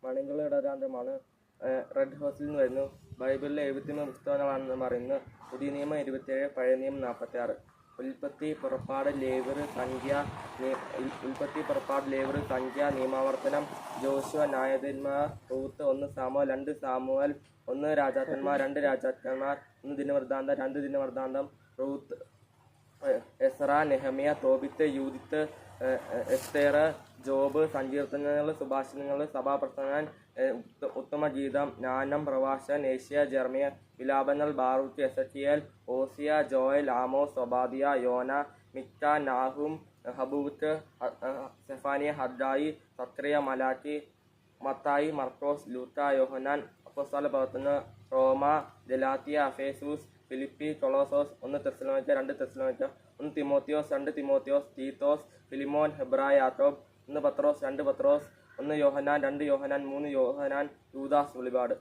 മണികളുടെ ഇടരാന്തരമാണ്. Red ഹൗസിൽ നിന്ന് വരുന്നു. ബൈബിളിലെ 73 പുസ്തകങ്ങളാണെന്ന് പറയുന്നു. പുതിയ നിയമം 27, പഴയ നിയമം 46. ഉൽപ്പത്തി, പുറപ്പാട്, ലേവ്യർ, സംഖ്യ, നിയമാവർത്തനം, ജോഷുവ, ന്യായാധിപന്മാർ, റൂത്ത്, 1 സാമുവേൽ, 2 സാമുവേൽ, 1 രാജാക്കന്മാർ, 2 രാജാക്കന്മാർ, 1 ദിനവൃത്താന്തം, 2 ദിനവൃത്താന്തം, Ruth, Ezra, Nehemiah, Tobit, Judith, Esther, Job, സങ്കീർത്തനങ്ങൾ, സുഭാഷിതങ്ങൾ, സഭാപ്രസംഗൻ, ഉത്തമഗീതം, ജ്ഞാനം, പ്രഭാഷകൻ, ഏഷ്യ, ജെറമ്യ, വിലാപങ്ങൾ, Baruch, Ezekiel, Hosea, Joel, Amos, Obadiah, Jonah, Micah, Nahum, ഹബൂത്ത്, Zephaniah, Haggai, സക്രിയ, മലാക്കി, മത്തായി, മർക്കോസ്, ലൂക്ക, യോഹന്നാൻ, അപ്പോസ്തല പ്രവർത്തനങ്ങൾ, റോമ, ഗലാത്യ, എഫേസൂസ്, ഫിലിപ്പി, കൊളോസോസ്, 1 തെസ്സലോനിക്ക, 2 തെസ്സലോനിക്ക, 1 തിമോത്തിയോസ്, 2 തിമോത്തിയോസ്, തീത്തോസ്, ഫിലിമോൻ, ഹെബ്രായ, യാക്കോബ്, 1 പത്രോസ്, 2 പത്രോസ്, 1 യോഹന്നാൻ, 2 യോഹന്നാൻ, 3 യോഹന്നാൻ, യൂദാസ്, വെളിപാട്.